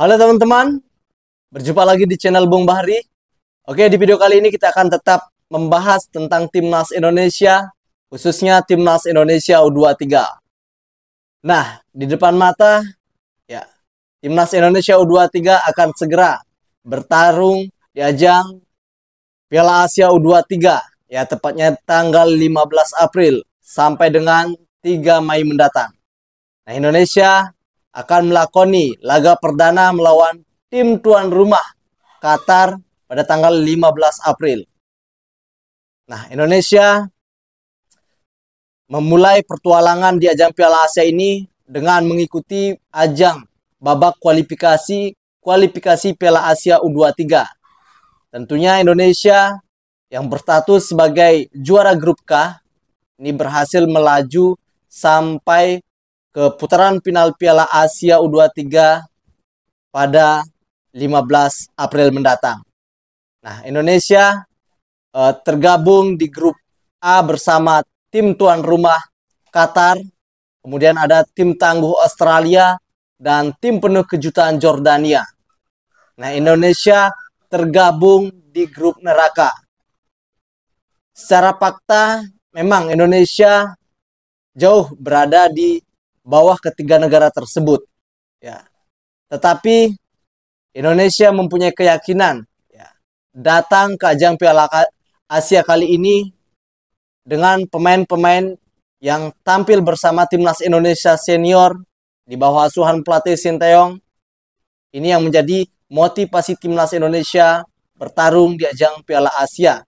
Halo teman-teman, berjumpa lagi di channel Bung Bahri. Oke, di video kali ini kita akan tetap membahas tentang Timnas Indonesia, khususnya Timnas Indonesia U23. Nah, di depan mata, ya, Timnas Indonesia U23 akan segera bertarung di ajang Piala Asia U23, ya tepatnya tanggal 15 April sampai dengan 3 Mei mendatang. Nah, Indonesia akan melakoni laga perdana melawan tim tuan rumah Qatar pada tanggal 15 April. Nah, Indonesia memulai pertualangan di ajang Piala Asia ini dengan mengikuti ajang babak kualifikasi Piala Asia U23. Tentunya Indonesia yang berstatus sebagai juara grup K ini berhasil melaju sampai ke putaran final Piala Asia U23 pada 15 April mendatang. Nah, Indonesia tergabung di grup A bersama tim tuan rumah Qatar, kemudian ada tim tangguh Australia, dan tim penuh kejutan Jordania. Nah, Indonesia tergabung di grup neraka. Secara fakta, memang Indonesia jauh berada di bawah ketiga negara tersebut. Ya. Tetapi Indonesia mempunyai keyakinan ya, datang ke ajang Piala Asia kali ini dengan pemain-pemain yang tampil bersama Timnas Indonesia senior di bawah asuhan pelatih Sinteyong. Ini yang menjadi motivasi Timnas Indonesia bertarung di ajang Piala Asia.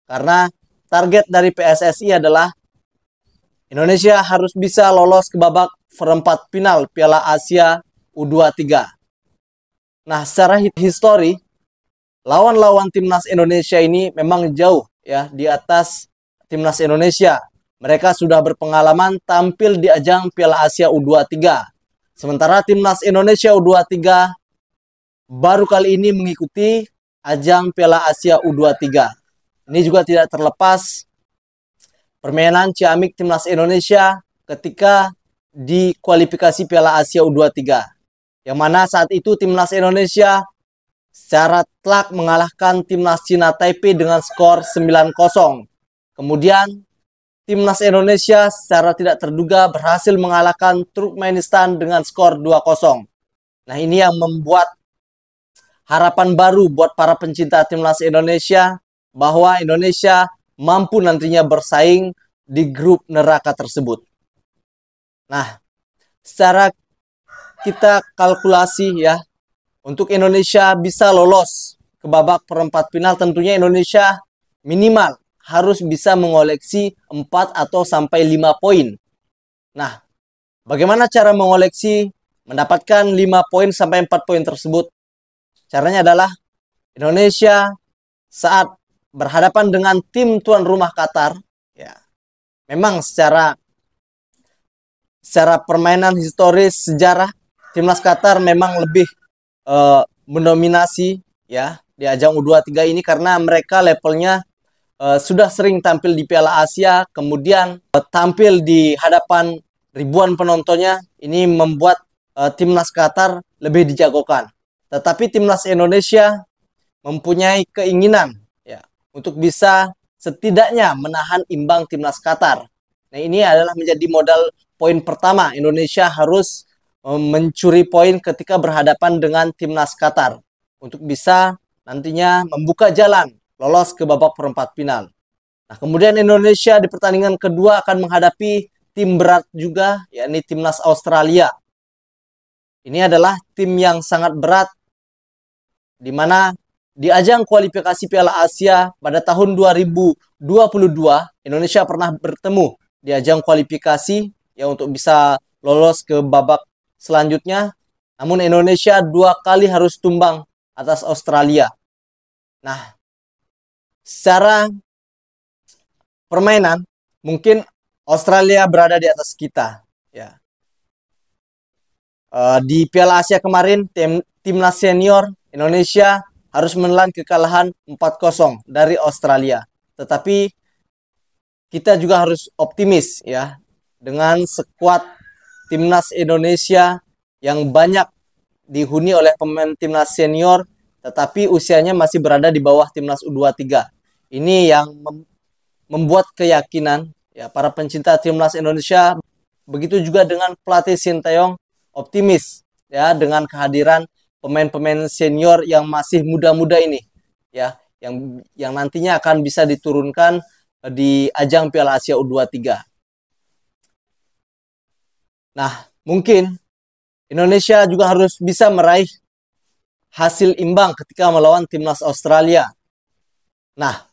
Karena target dari PSSI adalah Indonesia harus bisa lolos ke babak perempat final Piala Asia U23. Nah, secara histori, lawan-lawan Timnas Indonesia ini memang jauh ya di atas Timnas Indonesia. Mereka sudah berpengalaman tampil di ajang Piala Asia U23. Sementara Timnas Indonesia U23 baru kali ini mengikuti ajang Piala Asia U23. Ini juga tidak terlepas permainan ciamik Timnas Indonesia ketika di kualifikasi Piala Asia U23. Yang mana saat itu Timnas Indonesia secara telak mengalahkan Timnas Cina Taipei dengan skor 9-0. Kemudian Timnas Indonesia secara tidak terduga berhasil mengalahkan Turkmenistan dengan skor 2-0. Nah, ini yang membuat harapan baru buat para pencinta Timnas Indonesia bahwa Indonesia mampu nantinya bersaing di grup neraka tersebut. Nah, secara kita kalkulasi ya, untuk Indonesia bisa lolos ke babak perempat final, tentunya Indonesia minimal harus bisa mengoleksi 4 atau sampai 5 poin. Nah, bagaimana cara mengoleksi mendapatkan 5 poin sampai 4 poin tersebut? Caranya adalah Indonesia saat berhadapan dengan tim tuan rumah Qatar, ya, memang secara permainan historis sejarah Timnas Qatar memang lebih mendominasi ya di ajang U23 ini karena mereka levelnya sudah sering tampil di Piala Asia, kemudian tampil di hadapan ribuan penontonnya. Ini membuat Timnas Qatar lebih dijagokan. Tetapi Timnas Indonesia mempunyai keinginan ya untuk bisa setidaknya menahan imbang Timnas Qatar. Nah, ini adalah menjadi modal poin pertama. Indonesia harus mencuri poin ketika berhadapan dengan Timnas Qatar untuk bisa nantinya membuka jalan lolos ke babak perempat final. Nah, kemudian Indonesia di pertandingan kedua akan menghadapi tim berat juga, yakni Timnas Australia. Ini adalah tim yang sangat berat, di mana di ajang kualifikasi Piala Asia pada tahun 2022, Indonesia pernah bertemu di ajang kualifikasi ya untuk bisa lolos ke babak selanjutnya. Namun Indonesia 2 kali harus tumbang atas Australia. Nah, secara permainan mungkin Australia berada di atas kita ya. Di Piala Asia kemarin timnas senior Indonesia harus menelan kekalahan 4-0 dari Australia. Tetapi kita juga harus optimis ya dengan skuad timnas Indonesia yang banyak dihuni oleh pemain timnas senior, tetapi usianya masih berada di bawah timnas U23. Ini yang membuat keyakinan ya para pencinta timnas Indonesia, begitu juga dengan pelatih Sinteyong, optimis ya dengan kehadiran pemain-pemain senior yang masih muda-muda ini ya, yang nantinya akan bisa diturunkan di ajang Piala Asia U23. Nah, mungkin Indonesia juga harus bisa meraih hasil imbang ketika melawan timnas Australia. Nah,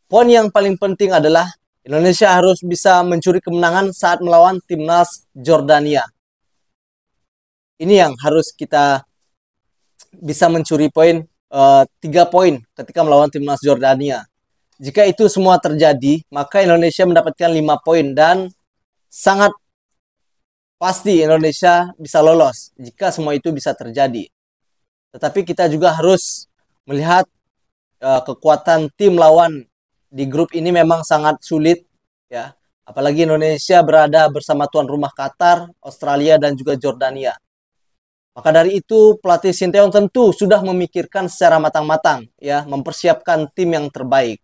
poin yang paling penting adalah Indonesia harus bisa mencuri kemenangan saat melawan timnas Jordania. Ini yang harus kita bisa mencuri poin 3 poin ketika melawan timnas Jordania. Jika itu semua terjadi, maka Indonesia mendapatkan 5 poin dan sangat pasti Indonesia bisa lolos jika semua itu bisa terjadi. Tetapi kita juga harus melihat kekuatan tim lawan di grup ini memang sangat sulit ya. Apalagi Indonesia berada bersama tuan rumah Qatar, Australia dan juga Jordania. Maka dari itu pelatih Sinteyong tentu sudah memikirkan secara matang-matang ya, mempersiapkan tim yang terbaik.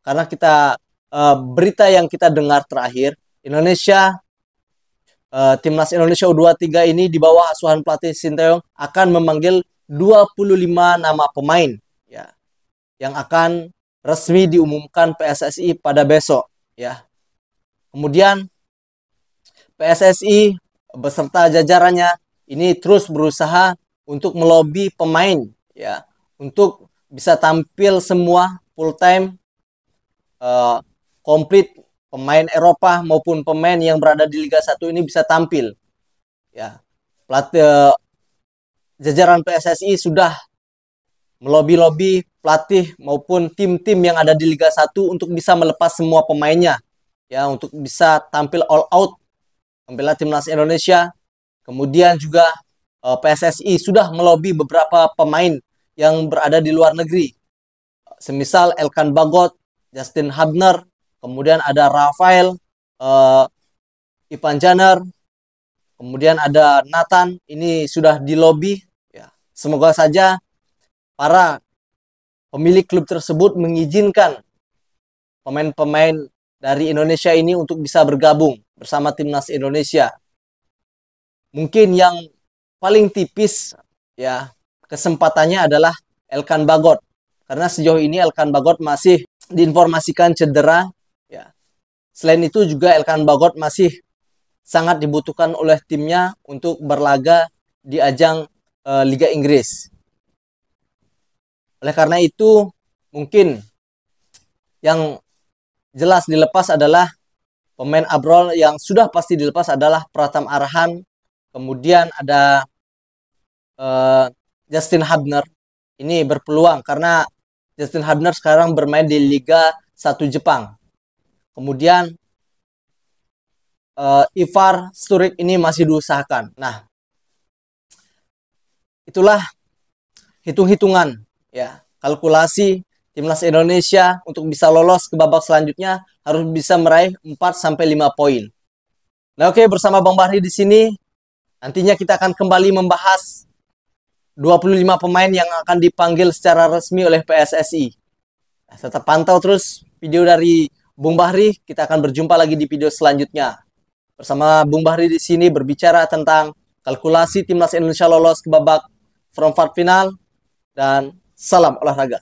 Karena berita yang kita dengar terakhir, timnas Indonesia U23 ini di bawah asuhan pelatih Sinteyong akan memanggil 25 nama pemain ya, yang akan resmi diumumkan PSSI pada besok ya. Kemudian PSSI beserta jajarannya ini terus berusaha untuk melobi pemain ya, untuk bisa tampil semua full time komplit. Pemain Eropa maupun pemain yang berada di Liga 1 ini bisa tampil. Ya, jajaran PSSI sudah melobi-lobi pelatih maupun tim-tim yang ada di Liga 1 untuk bisa melepas semua pemainnya. Ya, untuk bisa tampil all out membela timnas Indonesia. Kemudian juga PSSI sudah melobi beberapa pemain yang berada di luar negeri. Semisal Elkan Bagot, Justin Hubner, kemudian ada Rafael, Ivan Janer, kemudian ada Nathan, ini sudah dilobi. Ya. Semoga saja para pemilik klub tersebut mengizinkan pemain-pemain dari Indonesia ini untuk bisa bergabung bersama timnas Indonesia. Mungkin yang paling tipis ya kesempatannya adalah Elkan Bagot. Karena sejauh ini Elkan Bagot masih diinformasikan cedera. Ya. Selain itu juga Elkan Bagot masih sangat dibutuhkan oleh timnya untuk berlaga di ajang Liga Inggris. Oleh karena itu mungkin yang jelas dilepas adalah pemain Abrol, yang sudah pasti dilepas adalah Pratham Arhan, kemudian ada Justin Hubner. Ini berpeluang karena Justin Hubner sekarang bermain di Liga 1 Jepang. Kemudian Ivar Sturridge ini masih diusahakan. Nah, itulah hitung-hitungan ya, kalkulasi timnas Indonesia untuk bisa lolos ke babak selanjutnya harus bisa meraih 4 sampai 5 poin. Nah, oke, bersama Bang Bahri di sini nantinya kita akan kembali membahas 25 pemain yang akan dipanggil secara resmi oleh PSSI. Nah, tetap pantau terus video dari Bung Bahri, kita akan berjumpa lagi di video selanjutnya. Bersama Bung Bahri di sini berbicara tentang kalkulasi timnas Indonesia lolos ke babak perempat final, dan salam olahraga.